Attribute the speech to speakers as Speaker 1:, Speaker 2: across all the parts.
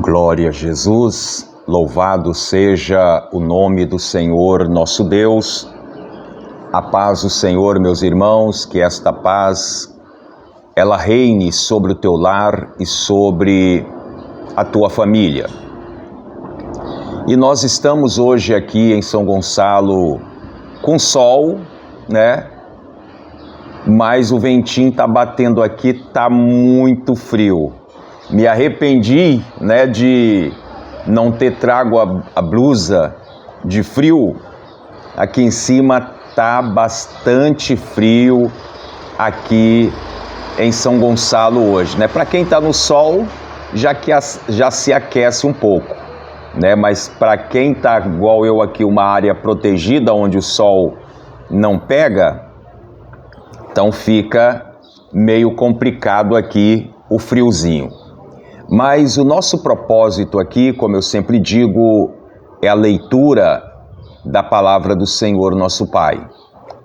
Speaker 1: Glória a Jesus, louvado seja o nome do Senhor nosso Deus. A paz do Senhor, meus irmãos, que esta paz, ela reine sobre o teu lar e sobre a tua família. E nós estamos hoje aqui em São Gonçalo com sol, né? Mas o ventinho tá batendo aqui, tá muito frio. Me arrependi, né, de não ter trago a blusa de frio. Aqui em cima tá bastante frio aqui em São Gonçalo hoje, né? Para quem tá no sol, já se aquece um pouco, né? Mas para quem tá igual eu aqui, uma área protegida onde o sol não pega, então fica meio complicado aqui o friozinho. Mas o nosso propósito aqui, como eu sempre digo, é a leitura da palavra do Senhor nosso Pai.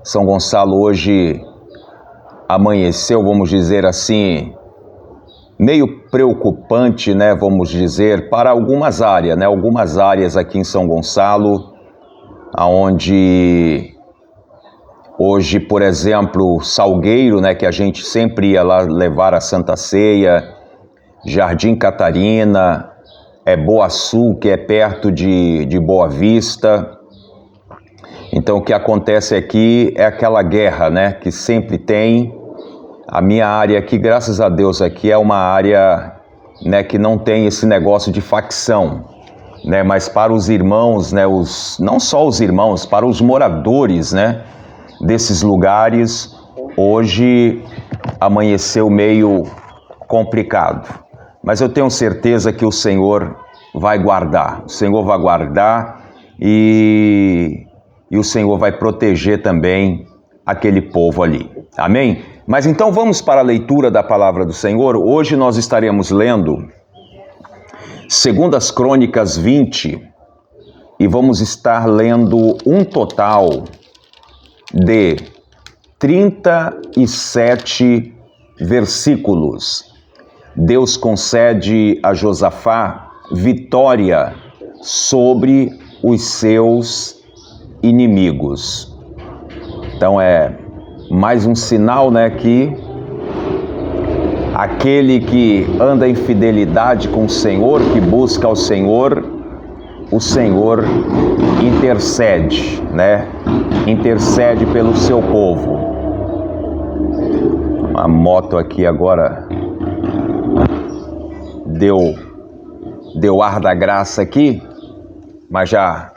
Speaker 1: São Gonçalo hoje amanheceu, vamos dizer assim, meio preocupante, né? Vamos dizer, para algumas áreas, né? Algumas áreas aqui em São Gonçalo, onde hoje, por exemplo, Salgueiro, né? Que a gente sempre ia lá levar a Santa Ceia, Jardim Catarina, Boaçu, que é perto de Boa Vista. Então o que acontece aqui é aquela guerra, né, que sempre tem. A minha área aqui, graças a Deus, aqui é uma área, né, que não tem esse negócio de facção, né, mas para os irmãos, né, não só os irmãos, para os moradores, né, desses lugares, hoje amanheceu meio complicado. Mas eu tenho certeza que o Senhor vai guardar. O Senhor vai guardar e o Senhor vai proteger também aquele povo ali. Amém? Mas então vamos para a leitura da palavra do Senhor. Hoje nós estaremos lendo 2 Crônicas 20 e vamos estar lendo um total de 37 versículos. Deus concede a Josafá vitória sobre os seus inimigos. Então é mais um sinal, né, que aquele que anda em fidelidade com o Senhor, que busca o Senhor intercede, né? Intercede pelo seu povo. Uma moto aqui agora deu ar da graça aqui, mas já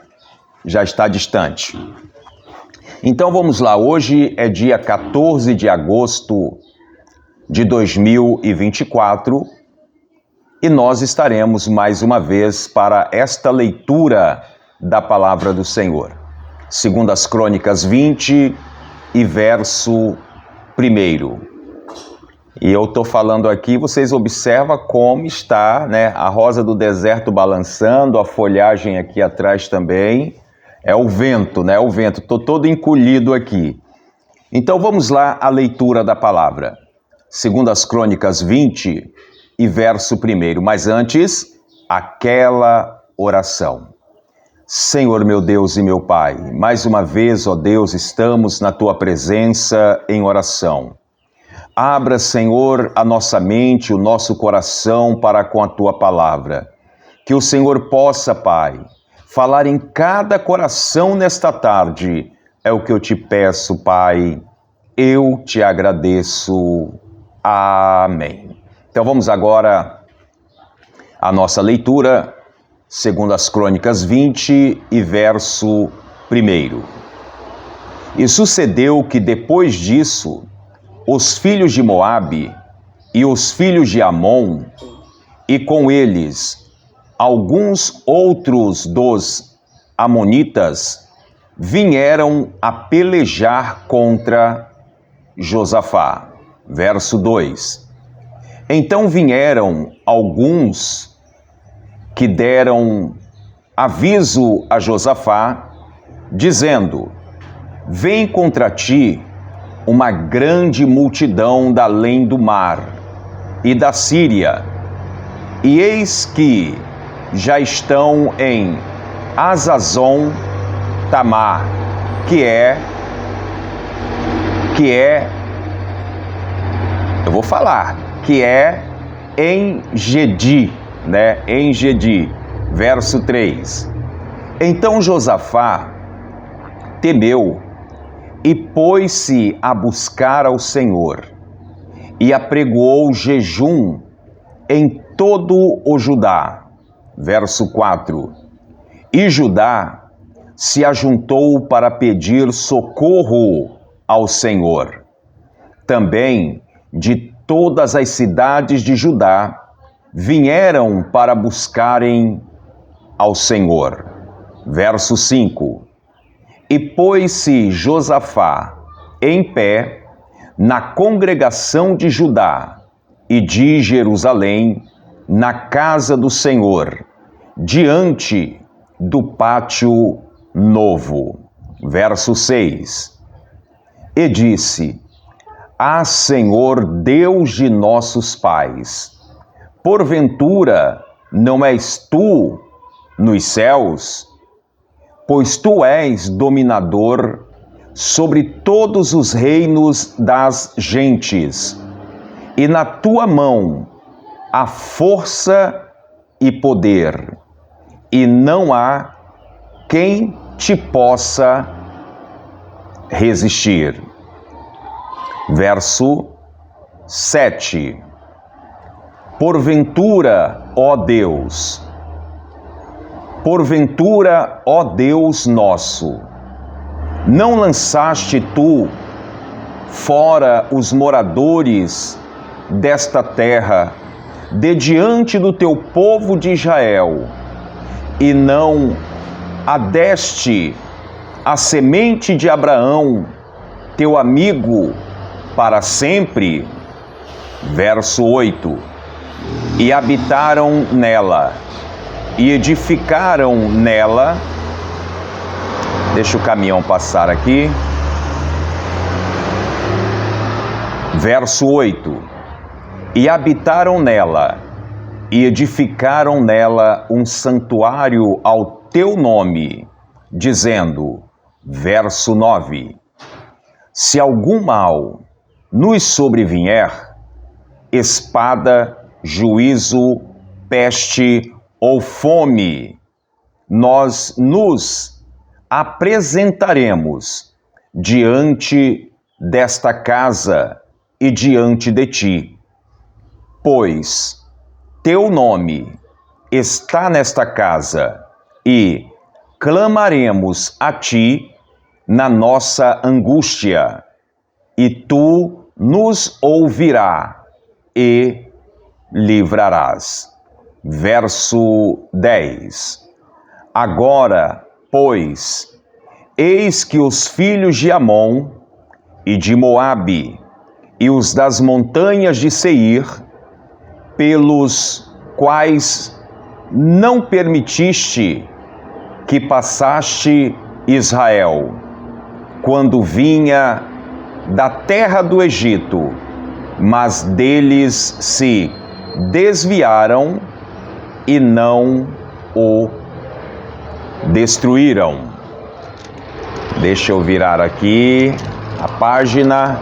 Speaker 1: está distante. Então vamos lá, hoje é dia 14 de agosto de 2024 e nós estaremos mais uma vez para esta leitura da palavra do Senhor. 2 Crônicas 20 e verso 1. E eu estou falando aqui, vocês observam como está, né, a rosa do deserto balançando, a folhagem aqui atrás também. É o vento, né? O vento. Estou todo encolhido aqui. Então vamos lá à leitura da palavra. 2 Crônicas 20 e verso 1. Mas antes, aquela oração. Senhor meu Deus e meu Pai, mais uma vez, ó Deus, estamos na Tua presença em oração. Abra, Senhor, a nossa mente, o nosso coração para com a Tua palavra. Que o Senhor possa, Pai, falar em cada coração nesta tarde. É o que eu te peço, Pai. Eu te agradeço. Amém. Então vamos agora à nossa leitura, 2 Crônicas 20 e verso 1. E sucedeu que depois disso, os filhos de Moabe e os filhos de Amon, e com eles alguns outros dos amonitas, vieram a pelejar contra Josafá. Verso 2. Então vieram alguns que deram aviso a Josafá, dizendo: vem contra ti uma grande multidão da além do mar e da Síria, e eis que já estão em Hazazon Tamar, que é, eu vou falar, que é em Gedi, né? Em Gedi, verso 3. Então Josafá temeu e pôs-se a buscar ao Senhor, e apregoou jejum em todo o Judá. Verso 4. E Judá se ajuntou para pedir socorro ao Senhor. Também de todas as cidades de Judá vieram para buscarem ao Senhor. Verso 5. E pôs-se Josafá em pé na congregação de Judá e de Jerusalém, na casa do Senhor, diante do pátio novo. Verso 6. E disse: Ah, Senhor, Deus de nossos pais, porventura não és tu nos céus? Pois tu és dominador sobre todos os reinos das gentes, e na tua mão há força e poder, e não há quem te possa resistir. Verso 7. Porventura, ó Deus, nosso, não lançaste tu fora os moradores desta terra, de diante do teu povo de Israel, e não adeste a semente de Abraão, teu amigo, para sempre? Verso 8. E habitaram nela, e edificaram nela. Deixa o caminhão passar aqui. Verso 8. E habitaram nela, e edificaram nela um santuário ao teu nome, dizendo, verso 9, se algum mal nos sobrevier, espada, juízo, peste ou fome, nós nos apresentaremos diante desta casa e diante de ti, pois teu nome está nesta casa, e clamaremos a ti na nossa angústia, e tu nos ouvirás e livrarás. Verso 10. Agora, pois, eis que os filhos de Amon e de Moabe e os das montanhas de Seir, pelos quais não permitiste que passaste Israel, quando vinha da terra do Egito, mas deles se desviaram e não o destruíram. Deixa eu virar aqui a página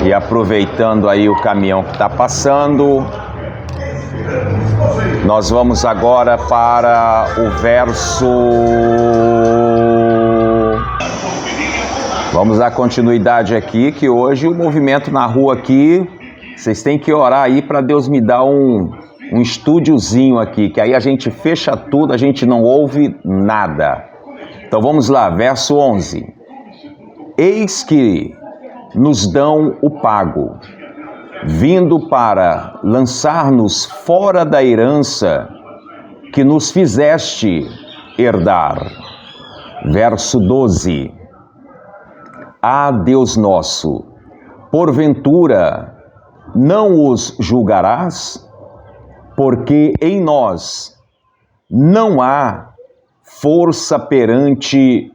Speaker 1: e aproveitando aí o caminhão que está passando, nós vamos agora para o verso... Vamos dar continuidade aqui, que hoje o movimento na rua aqui, vocês têm que orar aí para Deus me dar um estúdiozinho aqui, que aí a gente fecha tudo, a gente não ouve nada. Então vamos lá, verso 11. Eis que nos dão o pago, vindo para lançar-nos fora da herança que nos fizeste herdar. Verso 12. Ah, Deus nosso, porventura não os julgarás? Porque em nós não há força perante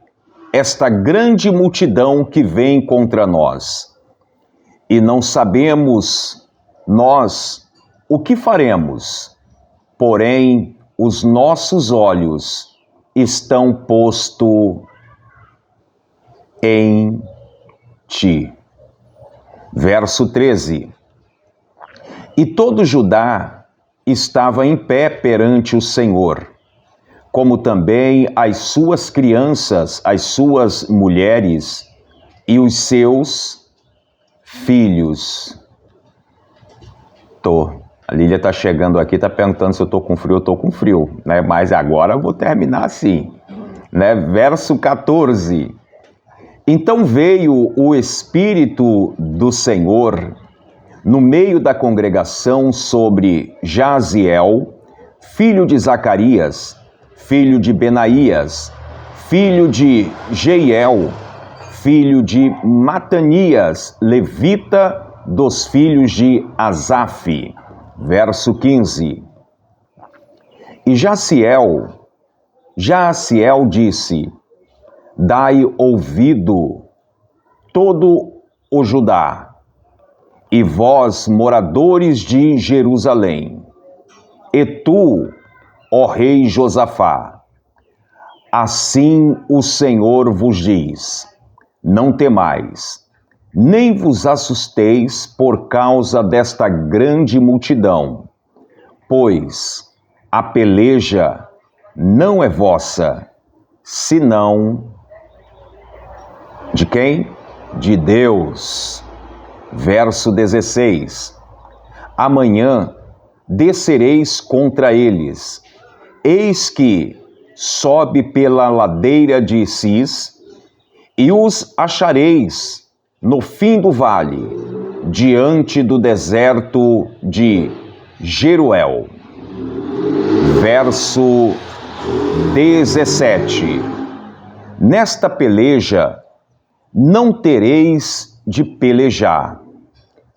Speaker 1: esta grande multidão que vem contra nós. E não sabemos nós o que faremos, porém os nossos olhos estão postos em ti. Verso 13. E todo Judá estava em pé perante o Senhor, como também as suas crianças, as suas mulheres e os seus filhos. A Lília está chegando aqui, está perguntando se eu estou com frio. Eu estou com frio, né? Mas agora eu vou terminar assim, né? Verso 14. Então veio o Espírito do Senhor no meio da congregação sobre Jaziel, filho de Zacarias, filho de Benaías, filho de Jeiel, filho de Matanias, levita dos filhos de Asaf. Verso 15. E Jaziel disse: Dai ouvido, todo o Judá, e vós, moradores de Jerusalém, e tu, ó rei Josafá, assim o Senhor vos diz: não temais, nem vos assusteis por causa desta grande multidão, pois a peleja não é vossa, senão de quem? De Deus. Verso 16. Amanhã descereis contra eles, eis que sobe pela ladeira de Cis, e os achareis no fim do vale, diante do deserto de Jeruel. Verso 17. Nesta peleja não tereis de pelejar.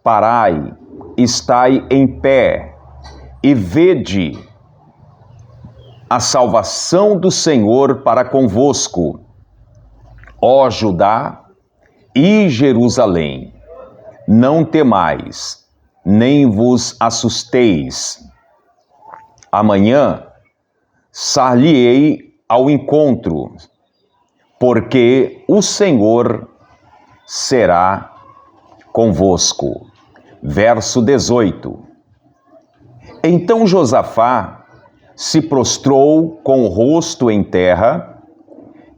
Speaker 1: Parai, estai em pé, e vede a salvação do Senhor para convosco, ó Judá e Jerusalém. Não temais, nem vos assusteis. Amanhã sar-lhe-ei ao encontro, porque o Senhor será convosco. Verso 18. Então Josafá se prostrou com o rosto em terra,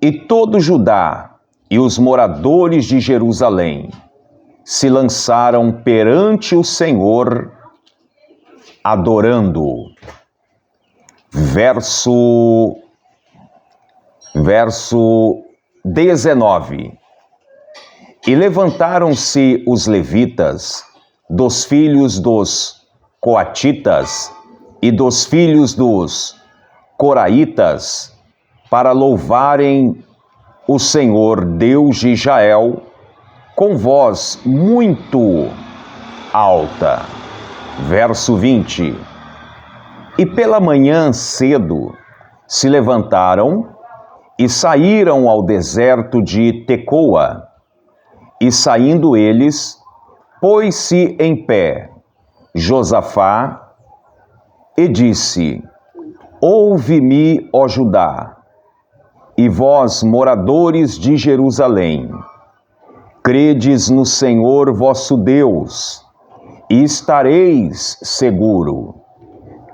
Speaker 1: e todo Judá e os moradores de Jerusalém se lançaram perante o Senhor, adorando-o. Verso 19. E levantaram-se os levitas, dos filhos dos coatitas e dos filhos dos coraitas, para louvarem o Senhor Deus de Israel com voz muito alta. Verso 20. E pela manhã cedo se levantaram e saíram ao deserto de Tecoa, e saindo eles, pôs-se em pé Josafá e disse: ouve-me, ó Judá, e vós, moradores de Jerusalém, credes no Senhor vosso Deus, e estareis seguro.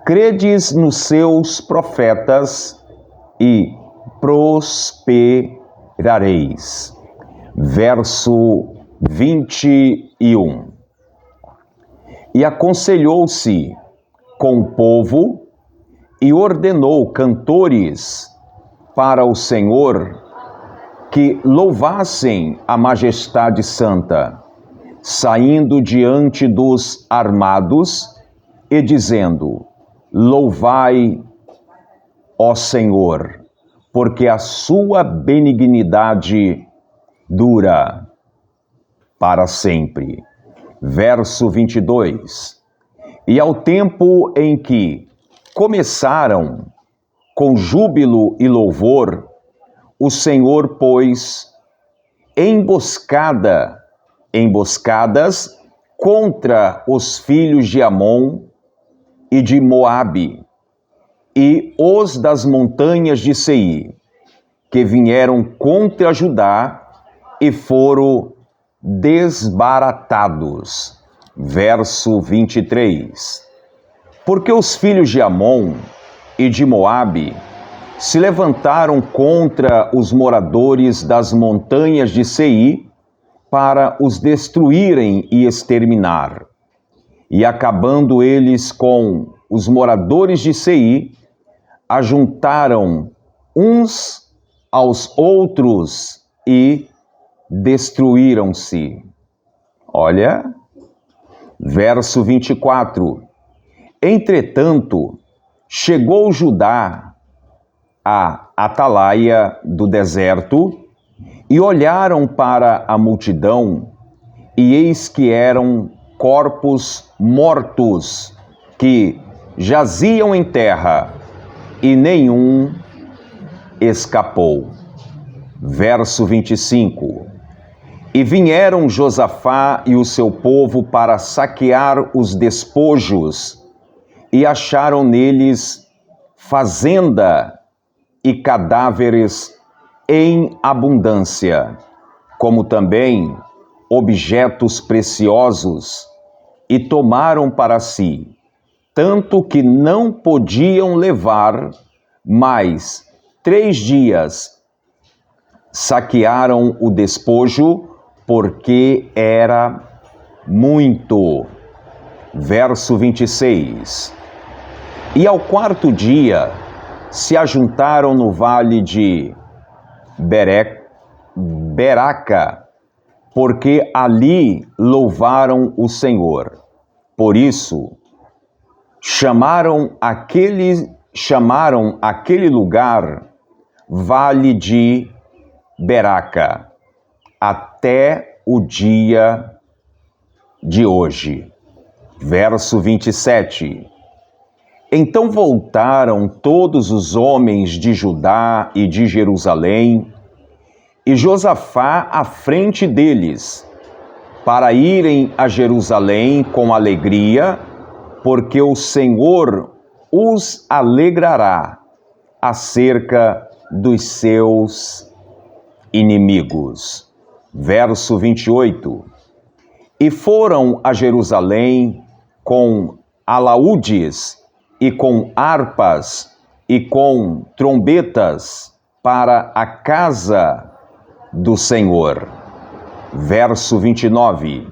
Speaker 1: Credes nos seus profetas, e prosperareis. Verso 21. E aconselhou-se com o povo, e ordenou cantores para o Senhor, que louvassem a majestade santa, saindo diante dos armados e dizendo: louvai, ó Senhor, porque a sua benignidade dura para sempre. Verso 22. E ao tempo em que começaram com júbilo e louvor, o Senhor pôs emboscadas contra os filhos de Amon e de Moabe, e os das montanhas de Seir, que vieram contra Judá e foram desbaratados. Verso 23. Porque os filhos de Amon e de Moabe se levantaram contra os moradores das montanhas de Seir para os destruírem e exterminar. E acabando eles com os moradores de Seir, ajuntaram uns aos outros e destruíram-se. Olha, verso 24. Entretanto, chegou Judá à atalaia do deserto e olharam para a multidão, e eis que eram corpos mortos que jaziam em terra, e nenhum escapou. Verso 25. E vieram Josafá e o seu povo para saquear os despojos, e acharam neles fazenda e cadáveres em abundância, como também objetos preciosos, e tomaram para si, tanto que não podiam levar mais 3 dias. Saquearam o despojo, porque era muito. Verso 26. E ao 4º dia se ajuntaram no vale de Beraca, porque ali louvaram o Senhor. Por isso, chamaram aquele lugar Vale de Beraca, até o dia de hoje. Verso 27. Então voltaram todos os homens de Judá e de Jerusalém, e Josafá à frente deles, para irem a Jerusalém com alegria, porque o Senhor os alegrará acerca dos seus inimigos. Verso 28. E foram a Jerusalém com alaúdes e com harpas e com trombetas para a casa do Senhor. Verso 29.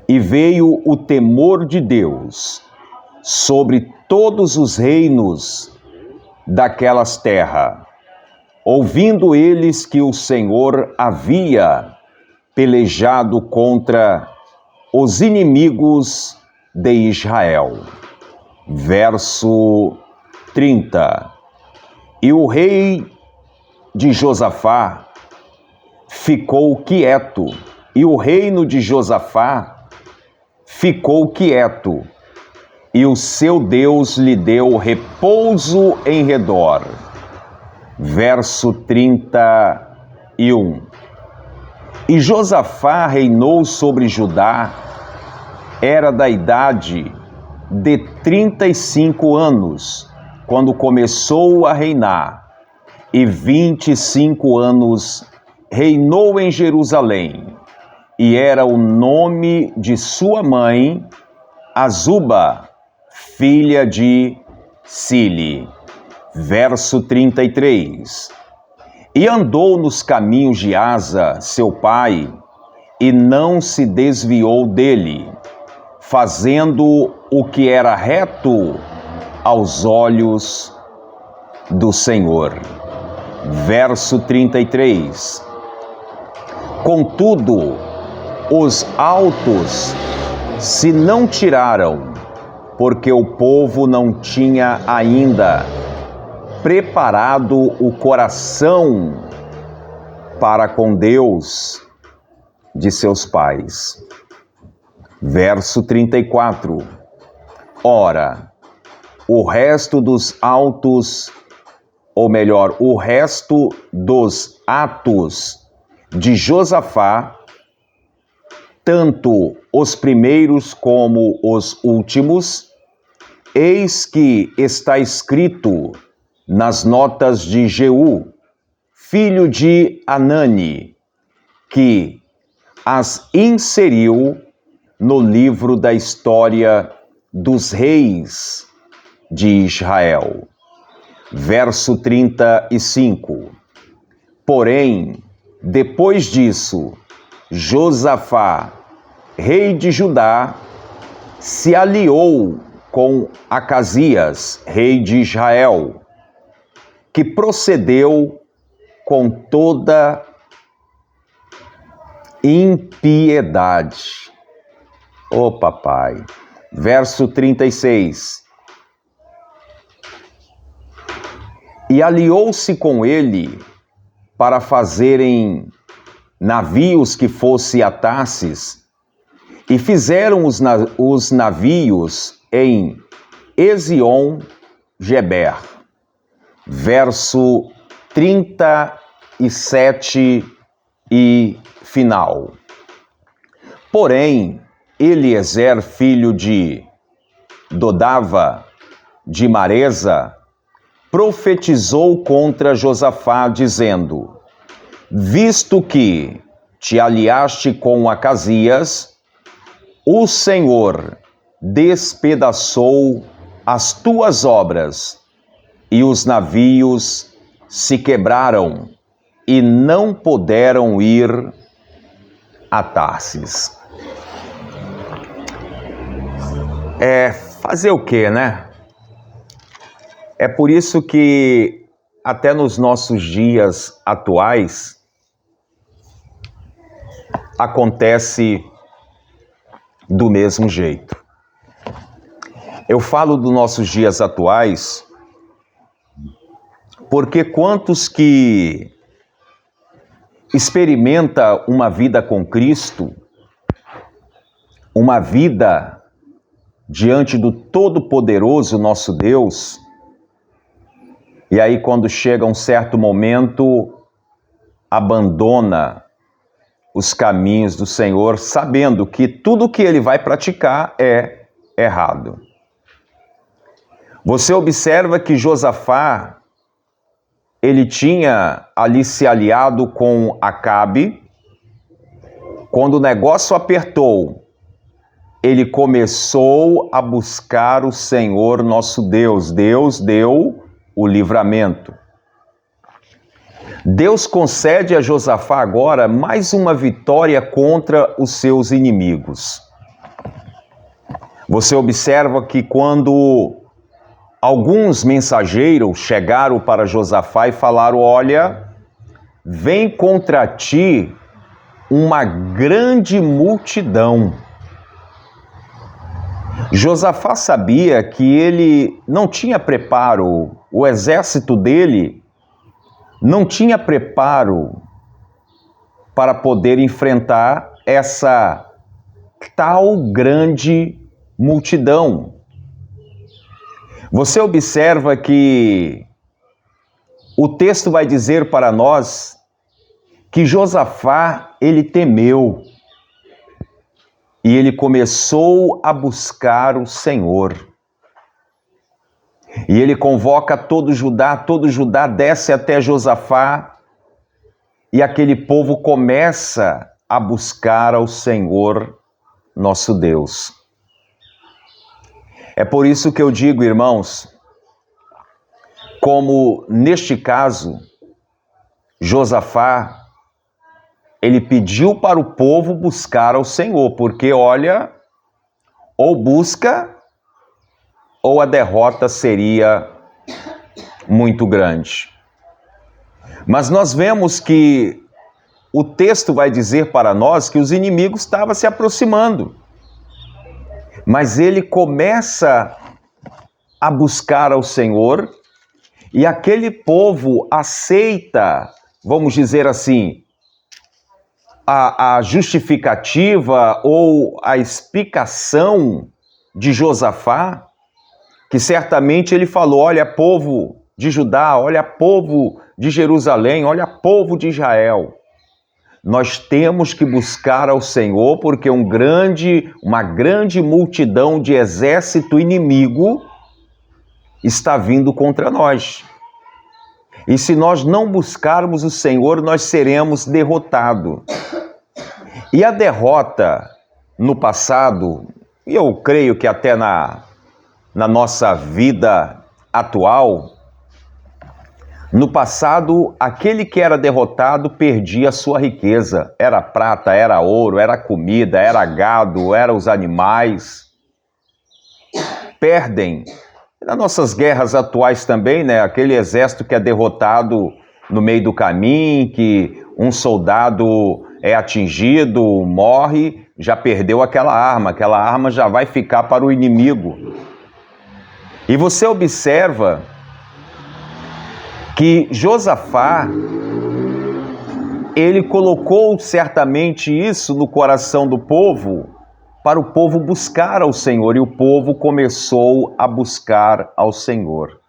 Speaker 1: E veio o temor de Deus sobre todos os reinos daquelas terras, ouvindo eles que o Senhor havia pelejado contra os inimigos de Israel. Verso 30. E o rei de Josafá ficou quieto, e o reino de Josafá ficou quieto, e o seu Deus lhe deu repouso em redor. Verso 31. E Josafá reinou sobre Judá, era da idade de 35 anos, quando começou a reinar, e 25 anos reinou em Jerusalém, e era o nome de sua mãe, Azuba, filha de Sili. Verso 33. E andou nos caminhos de Asa, seu pai, e não se desviou dele, fazendo o que era reto aos olhos do Senhor. Verso 33. Contudo, os altos se não tiraram, porque o povo não tinha ainda preparado o coração para com Deus de seus pais. Verso 34. Ora, o resto dos altos, ou melhor, o resto dos atos de Josafá, tanto os primeiros como os últimos, eis que está escrito nas notas de Jeú, filho de Anani, que as inseriu no livro da história dos reis de Israel. Verso 35. Porém, depois disso, Josafá, rei de Judá, se aliou com Acasias, rei de Israel, que procedeu com toda impiedade. Ô papai. Verso 36. E aliou-se com ele para fazerem navios que fossem a Tarsis, e fizeram os navios em Ezion-Geber. Verso 37 e final. Porém, Eliezer, filho de Dodava, de Maresa, profetizou contra Josafá, dizendo: visto que te aliaste com Acasias, o Senhor despedaçou as tuas obras, e os navios se quebraram, e não puderam ir a Tarsis. Fazer o quê, né? É por isso que até nos nossos dias atuais acontece do mesmo jeito. Eu falo dos nossos dias atuais porque quantos que experimenta uma vida com Cristo, uma vida diante do Todo-Poderoso nosso Deus, e aí quando chega um certo momento, abandona os caminhos do Senhor, sabendo que tudo que ele vai praticar é errado. Você observa que Josafá, ele tinha ali se aliado com Acabe. Quando o negócio apertou, ele começou a buscar o Senhor nosso Deus. Deus deu o livramento. Deus concede a Josafá agora mais uma vitória contra os seus inimigos. Você observa que quando alguns mensageiros chegaram para Josafá e falaram: olha, vem contra ti uma grande multidão. Josafá sabia que ele não tinha preparo, o exército dele não tinha preparo para poder enfrentar essa tal grande multidão. Você observa que o texto vai dizer para nós que Josafá, ele temeu e ele começou a buscar o Senhor. E ele convoca todo Judá desce até Josafá, e aquele povo começa a buscar ao Senhor nosso Deus. É por isso que eu digo, irmãos, como neste caso, Josafá, ele pediu para o povo buscar ao Senhor, porque olha, ou busca, ou a derrota seria muito grande. Mas nós vemos que o texto vai dizer para nós que os inimigos estavam se aproximando. Mas ele começa a buscar ao Senhor, e aquele povo aceita, vamos dizer assim, a justificativa ou a explicação de Josafá, que certamente ele falou: olha, povo de Judá, olha, povo de Jerusalém, olha, povo de Israel, nós temos que buscar ao Senhor, porque uma grande multidão de exército inimigo está vindo contra nós. E se nós não buscarmos o Senhor, nós seremos derrotados. E a derrota no passado, e eu creio que até na nossa vida atual, no passado, aquele que era derrotado perdia a sua riqueza. Era prata, era ouro, era comida, era gado, eram os animais. Perdem. Nas nossas guerras atuais também, né? Aquele exército que é derrotado no meio do caminho, que um soldado é atingido, morre, já perdeu aquela arma já vai ficar para o inimigo. E você observa que Josafá, ele colocou certamente isso no coração do povo, para o povo buscar ao Senhor, e o povo começou a buscar ao Senhor.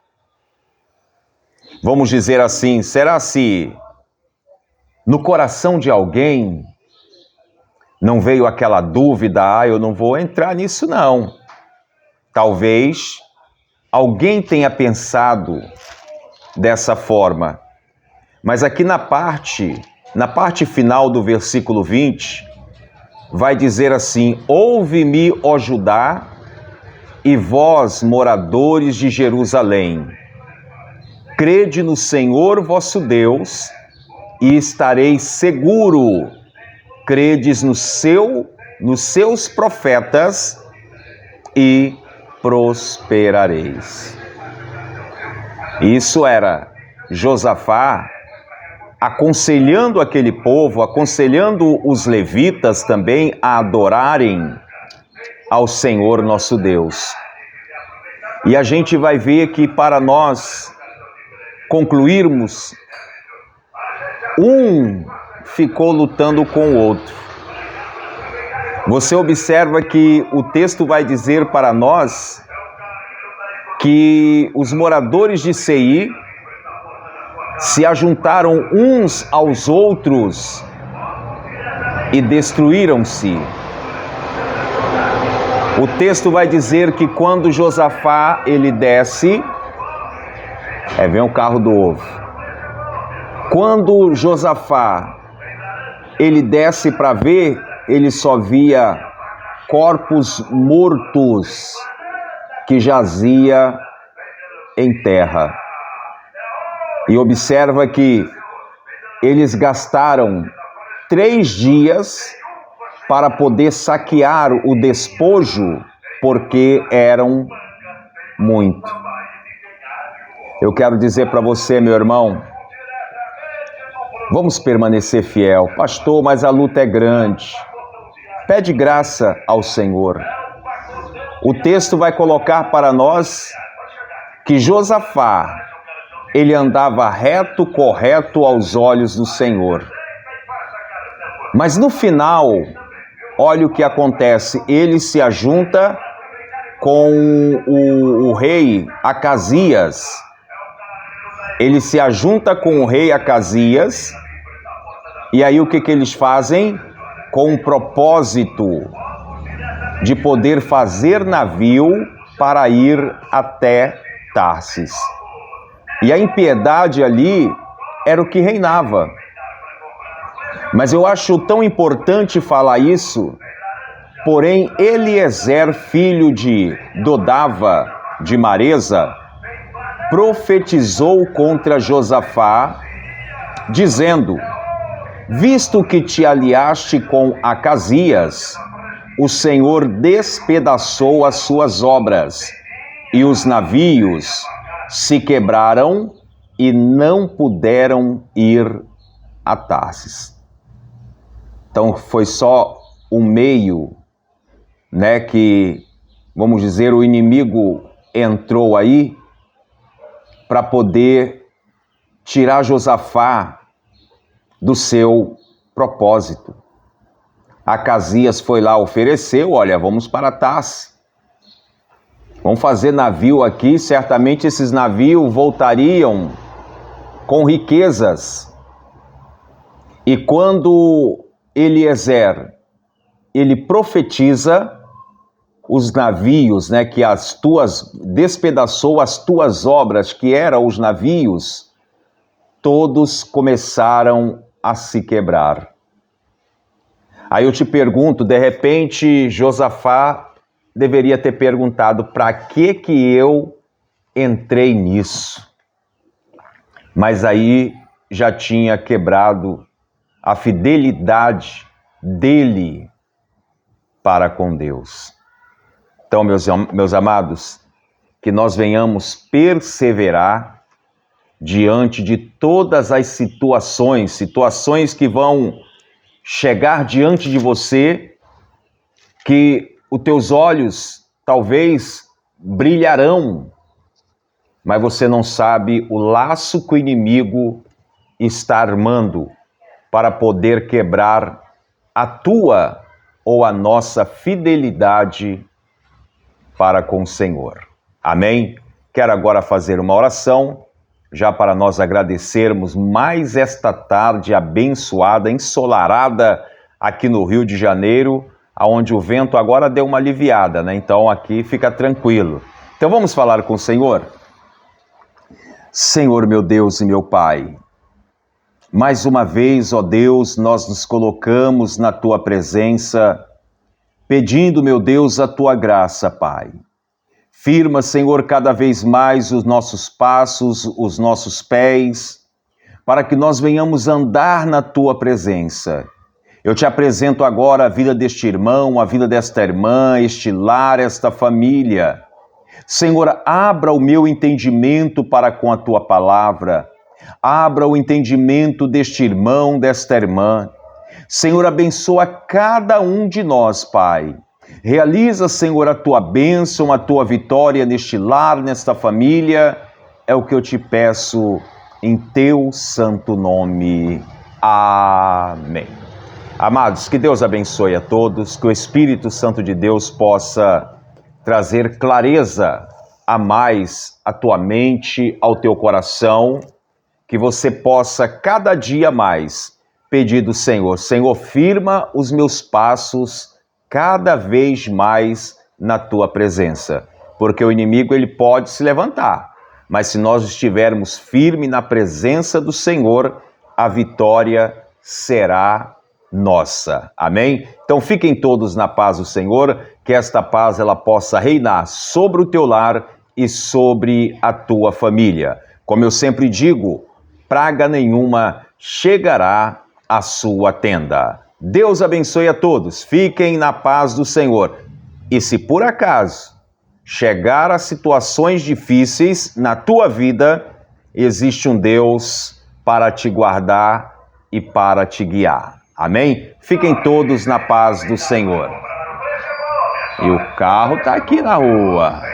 Speaker 1: Vamos dizer assim, será se no coração de alguém não veio aquela dúvida, eu não vou entrar nisso não. Talvez alguém tenha pensado dessa forma, mas aqui na parte final do versículo 20, vai dizer assim: ouve-me, ó Judá, e vós, moradores de Jerusalém, crede no Senhor vosso Deus, e estareis seguro, credes nos seus profetas, e prosperareis. Isso era Josafá aconselhando aquele povo, aconselhando os levitas também a adorarem ao Senhor nosso Deus. E a gente vai ver que para nós concluirmos, um ficou lutando com o outro. Você observa que o texto vai dizer para nós que os moradores de Seir se ajuntaram uns aos outros e destruíram-se. O texto vai dizer que quando Josafá ele desce, vem o carro do ovo. Quando Josafá ele desce para ver, ele só via corpos mortos que jazia em terra. E observa que eles gastaram 3 dias para poder saquear o despojo, porque eram muito. Eu quero dizer para você, meu irmão, vamos permanecer fiel. Pastor, mas a luta é grande. Pede graça ao Senhor. O texto vai colocar para nós que Josafá, ele andava reto, correto aos olhos do Senhor. Mas no final, olha o que acontece. Ele se ajunta com o rei Acasias. Ele se ajunta com o rei Acasias. E aí o que eles fazem? Com o propósito de poder fazer navio para ir até Tarsis. E a impiedade ali era o que reinava. Mas eu acho tão importante falar isso, porém Eliezer, filho de Dodava de Maresa, profetizou contra Josafá, dizendo: visto que te aliaste com Acasias, o Senhor despedaçou as suas obras, e os navios se quebraram e não puderam ir a Tarsis. Então foi só um meio, né, que, vamos dizer, o inimigo entrou aí para poder tirar Josafá do seu propósito. Acasias foi lá, ofereceu, olha, vamos para Tarsis. Vamos fazer navio aqui, certamente esses navios voltariam com riquezas. E quando Eliezer, ele profetiza, os navios, né, que despedaçou as tuas obras, que eram os navios, todos começaram a se quebrar. Aí eu te pergunto, de repente, Josafá deveria ter perguntado, para que eu entrei nisso? Mas aí já tinha quebrado a fidelidade dele para com Deus. Então, meus amados, que nós venhamos perseverar diante de todas as situações que vão chegar diante de você, que os teus olhos talvez brilharão, mas você não sabe o laço que o inimigo está armando para poder quebrar a tua ou a nossa fidelidade para com o Senhor. Amém? Quero agora fazer uma oração, já para nós agradecermos mais esta tarde abençoada, ensolarada aqui no Rio de Janeiro, onde o vento agora deu uma aliviada, né? Então aqui fica tranquilo. Então vamos falar com o Senhor? Senhor, meu Deus e meu Pai, mais uma vez, ó Deus, nós nos colocamos na Tua presença, pedindo, meu Deus, a Tua graça, Pai. Firma, Senhor, cada vez mais os nossos passos, os nossos pés, para que nós venhamos andar na Tua presença. Eu te apresento agora a vida deste irmão, a vida desta irmã, este lar, esta família. Senhor, abra o meu entendimento para com a Tua palavra. Abra o entendimento deste irmão, desta irmã. Senhor, abençoa cada um de nós, Pai. Realiza, Senhor, a Tua bênção, a Tua vitória neste lar, nesta família. É o que eu te peço em Teu santo nome. Amém. Amados, que Deus abençoe a todos, que o Espírito Santo de Deus possa trazer clareza a mais à tua mente, ao teu coração, que você possa cada dia mais pedir do Senhor, Senhor, firma os meus passos cada vez mais na tua presença, porque o inimigo ele pode se levantar, mas se nós estivermos firmes na presença do Senhor, a vitória será nossa. Amém? Então fiquem todos na paz do Senhor, que esta paz ela possa reinar sobre o teu lar e sobre a tua família. Como eu sempre digo, praga nenhuma chegará à sua tenda. Deus abençoe a todos, fiquem na paz do Senhor. E se por acaso chegar a situações difíceis na tua vida, existe um Deus para te guardar e para te guiar. Amém? Fiquem todos na paz do Senhor. E o carro está aqui na rua.